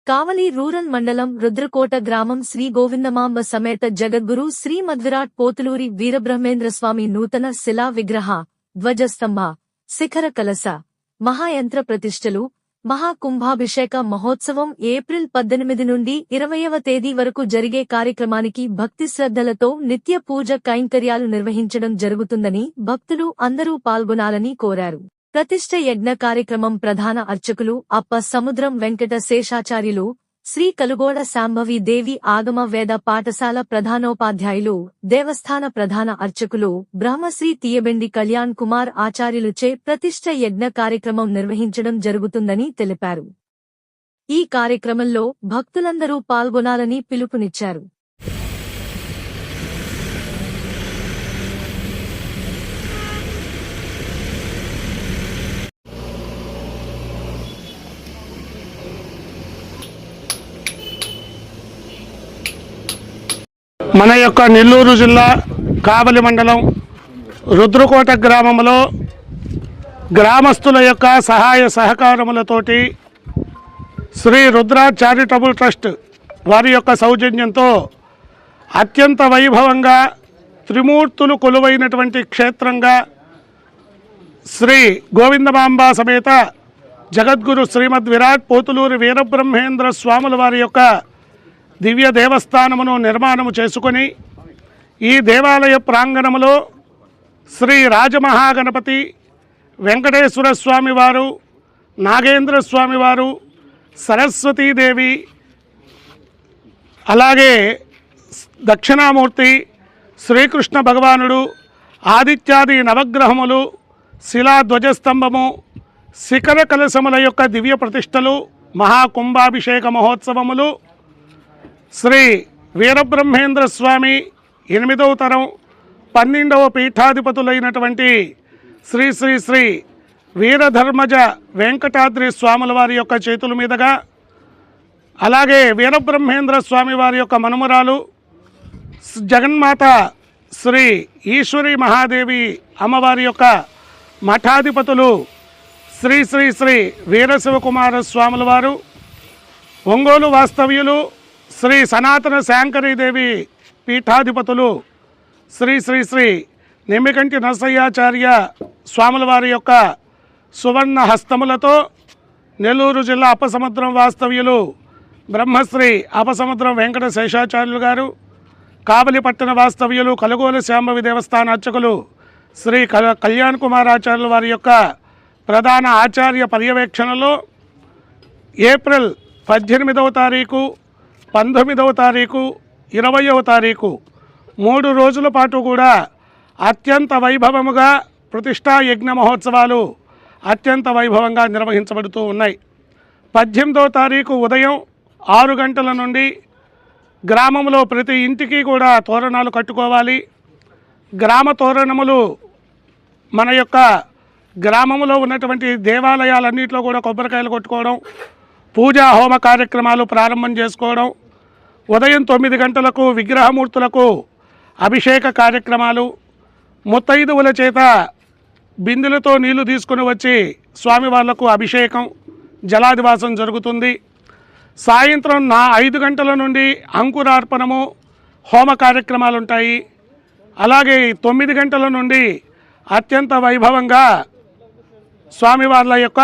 కావలి rural మండలం రుద్రకోట గ్రామం శ్రీ గోవిందమాంబ సమేత జగద్గురు శ్రీ మధ్విరాట్ పోతులూరి వీరబ్రహ్మేంద్రస్వామి నూతన శిలా విగ్రహ ధ్వజస్తంభ శిఖర కలశ మహాయంత్ర ప్రతిష్టలు మహాకుంభాభిషేక మహోత్సవం ఏప్రిల్ 18 నుండి 20వ తేదీ వరకు జరిగే కార్యక్రమానికి భక్తి శ్రద్ధలతో నిత్య పూజ కైంకర్యాలు నిర్వహించడం జరుగుతుందని భక్తులు అందరూ పాల్గొనాలని కోరారు. ప్రతిష్ఠ యజ్ఞ కార్యక్రమం ప్రధాన అర్చకులు అప్ప సముద్రం వెంకట శేషాచార్యులు, శ్రీ కలుగోడ శాంభవి దేవి ఆగమ వేద పాఠశాల ప్రధానోపాధ్యాయులు, దేవస్థాన ప్రధాన అర్చకులు బ్రహ్మశ్రీ తీయబెండి కళ్యాణ్ కుమార్ ఆచార్యులుచే ప్రతిష్ఠ యజ్ఞ కార్యక్రమం నిర్వహించడం జరుగుతుందని తెలిపారు. ఈ కార్యక్రమంలో భక్తులందరూ పాల్గొనాలని పిలుపునిచ్చారు. మన యొక్క నెల్లూరు జిల్లా కావలి మండలం రుద్రకోట గ్రామంలో గ్రామస్తుల యొక్క సహాయ సహకారములతోటి శ్రీ రుద్ర చారిటబుల్ ట్రస్ట్ వారి యొక్క సౌజన్యంతో అత్యంత వైభవంగా త్రిమూర్తులు కొలువైనటువంటి క్షేత్రంగా శ్రీ గోవిందమాంబ సమేత జగద్గురు శ్రీమద్ విరాట్ పోతులూరి వీరబ్రహ్మేంద్ర స్వాముల వారి యొక్క దివ్య దేవస్థానమును నిర్మాణము చేసుకొని ఈ దేవాలయ ప్రాంగణములో శ్రీ రాజమహాగణపతి, వెంకటేశ్వర స్వామివారు, నాగేంద్ర స్వామివారు, సరస్వతీదేవి, అలాగే దక్షిణామూర్తి, శ్రీకృష్ణ భగవానుడు, ఆదిత్యాది నవగ్రహములు, శిలా ధ్వజస్తంభము, శిఖర కలశముల యొక్క దివ్య ప్రతిష్టలు, మహాకుంభాభిషేక మహోత్సవములు, శ్రీ వీరబ్రహ్మేంద్ర స్వామి 8వ తరం 12వ పీఠాధిపతులైనటువంటి శ్రీ శ్రీ శ్రీ వీరధర్మజ వెంకటాద్రి స్వాముల వారి యొక్క చేతుల మీదుగా, అలాగే వీరబ్రహ్మేంద్ర స్వామి వారి యొక్క మనుమరాలు జగన్మాత శ్రీ ఈశ్వరి మహాదేవి అమ్మవారి యొక్క మఠాధిపతులు శ్రీ శ్రీ శ్రీ వీరశివకుమార స్వాముల వారు, ఒంగోలు వాస్తవ్యులు శ్రీ సనాతన శాంకరీదేవి పీఠాధిపతులు శ్రీ శ్రీ శ్రీ నిమ్మికంటి నరసయ్యాచార్య స్వాముల వారి యొక్క సువర్ణ హస్తములతో నెల్లూరు జిల్లా అప్పసముద్రం వాస్తవ్యులు బ్రహ్మశ్రీ అప్పసముద్రం వెంకట శేషాచార్యులు గారు, కావలి పట్టణ వాస్తవ్యులు కలుగోలు శాంభవి దేవస్థాన అర్చకులు శ్రీ కళ్యాణ్ కుమార్ ఆచార్యుల వారి యొక్క ప్రధాన ఆచార్య పర్యవేక్షణలో ఏప్రిల్ 18వ తారీఖు, 19వ తారీఖు, 20వ తారీఖు 3 రోజుల పాటు కూడా అత్యంత వైభవముగా ప్రతిష్టా యజ్ఞ మహోత్సవాలు అత్యంత వైభవంగా నిర్వహించబడుతూ ఉన్నాయి. 18వ తారీఖు ఉదయం 6 గంటల నుండి గ్రామంలో ప్రతి ఇంటికి కూడా తోరణాలు కట్టుకోవాలి. గ్రామ తోరణములు మన యొక్క గ్రామంలో ఉన్నటువంటి దేవాలయాలన్నింటిలో కూడా కొబ్బరికాయలు కొట్టుకోవడం, పూజా హోమ కార్యక్రమాలు ప్రారంభం చేసుకోవడం, ఉదయం 9 గంటలకు విగ్రహమూర్తులకు అభిషేక కార్యక్రమాలు, ముత్తైదువుల చేత బిందెలతో నీళ్లు తీసుకుని వచ్చి స్వామివార్లకు అభిషేకం, జలాదివాసం జరుగుతుంది. సాయంత్రం 5 గంటల నుండి అంకురార్పణము, హోమ కార్యక్రమాలు ఉంటాయి. అలాగే 9 గంటల నుండి అత్యంత వైభవంగా స్వామివార్ల యొక్క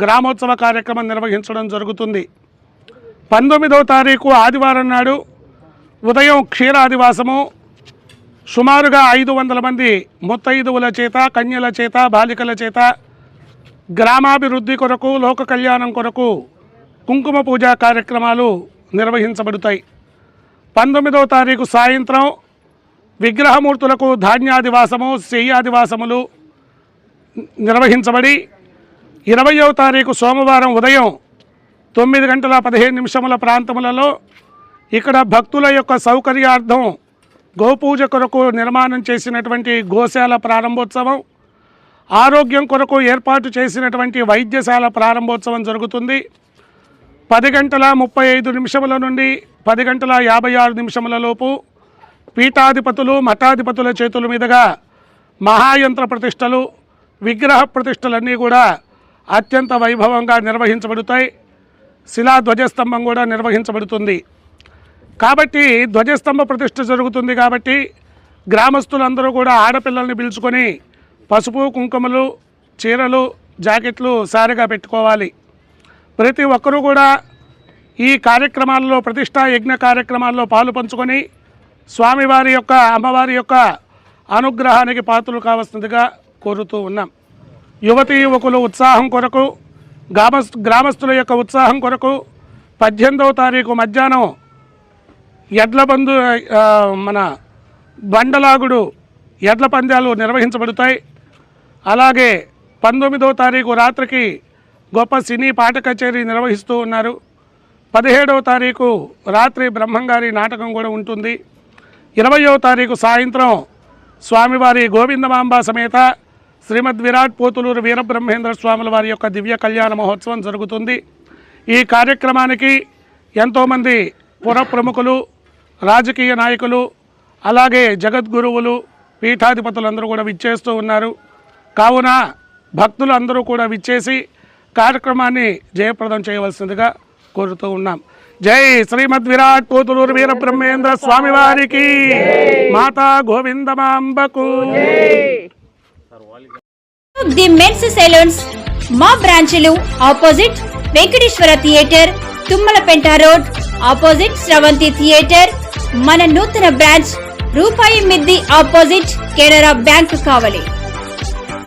గ్రామోత్సవ కార్యక్రమం నిర్వహించడం జరుగుతుంది. 19వ తారీఖు ఆదివారం నాడు ఉదయం క్షీరాదివాసము, సుమారుగా 500 మంది ముత్తైదువుల చేత, కన్యల చేత, బాలికల చేత గ్రామాభివృద్ధి కొరకు, లోక కళ్యాణం కొరకు కుంకుమ పూజా కార్యక్రమాలు నిర్వహించబడతాయి. 19వ తారీఖు సాయంత్రం విగ్రహమూర్తులకు ధాన్యాదివాసము, శయ్యాదివాసములు నిర్వహించబడి 20వ తారీఖు సోమవారం ఉదయం 9 గంటల 15 నిమిషముల ప్రాంతములలో ఇక్కడ భక్తుల యొక్క సౌకర్యార్థం గోపూజ కొరకు నిర్మాణం చేసినటువంటి గోశాల ప్రారంభోత్సవం, ఆరోగ్యం కొరకు ఏర్పాటు చేసినటువంటి వైద్యశాల ప్రారంభోత్సవం జరుగుతుంది. 10 గంటల 35 నిమిషముల నుండి 10 గంటల 56 నిమిషముల లోపు పీఠాధిపతులు, మఠాధిపతుల చేతుల మీదుగా మహాయంత్ర ప్రతిష్టలు, విగ్రహ ప్రతిష్టలన్నీ కూడా అత్యంత వైభవంగా నిర్వహించబడతాయి. శిలా ధ్వజస్తంభం కూడా నిర్వహించబడుతుంది. కాబట్టి ధ్వజస్తంభ ప్రతిష్ఠ జరుగుతుంది కాబట్టి గ్రామస్తులందరూ కూడా ఆడపిల్లల్ని పిలుచుకొని పసుపు కుంకుమలు చీరలు జాకెట్లు సారిగా పెట్టుకోవాలి. ప్రతి ఒక్కరూ కూడా ఈ కార్యక్రమాల్లో ప్రతిష్టా యజ్ఞ కార్యక్రమాల్లో పాలు పంచుకొని స్వామివారి యొక్క అమ్మవారి యొక్క అనుగ్రహానికి పాత్రలు కావాల్సిందిగా కోరుతూ ఉన్నాం. యువతీ యువకులు ఉత్సాహం కొరకు గ్రామస్తుల యొక్క ఉత్సాహం కొరకు 18వ తారీఖు మధ్యాహ్నం ఎడ్లబందు మన బండలాగుడు ఎడ్ల పందాలు నిర్వహించబడతాయి. అలాగే 19వ తారీఖు రాత్రికి గొప్ప సినీ పాట కచేరీ నిర్వహిస్తూ ఉన్నారు. 17వ తారీఖు రాత్రి బ్రహ్మంగారి నాటకం కూడా ఉంటుంది. 20వ తారీఖు సాయంత్రం స్వామివారి గోవిందమాంబ సమేత శ్రీమద్ విరాట్ పోతులూరు వీరబ్రహ్మేంద్ర స్వాముల వారి యొక్క దివ్య కళ్యాణ మహోత్సవం జరుగుతుంది. ఈ కార్యక్రమానికి ఎంతోమంది పుర ప్రముఖులు, రాజకీయ నాయకులు, అలాగే జగద్గురువులు, పీఠాధిపతులందరూ కూడా విచ్చేస్తూ ఉన్నారు. కావున భక్తులు అందరూ కూడా విచ్చేసి కార్యక్రమాన్ని జయప్రదం చేయవలసిందిగా కోరుతూ ఉన్నాం. జై శ్రీమద్ విరాట్ పోతులూరు వీరబ్రహ్మేంద్ర స్వామివారికి, మాతా గోవిందమాంబకు. ది మెన్స్ సెలూన్స్ మా బ్రాంచ్లు opposite Venkateswara theatre, Tummalapenta road, opposite Sravanthi theatre. మన నూతన బ్రాంచ్ రూపాయి మిద్ది ఆపోజిట్ కెనరా బ్యాంక్ కావలి.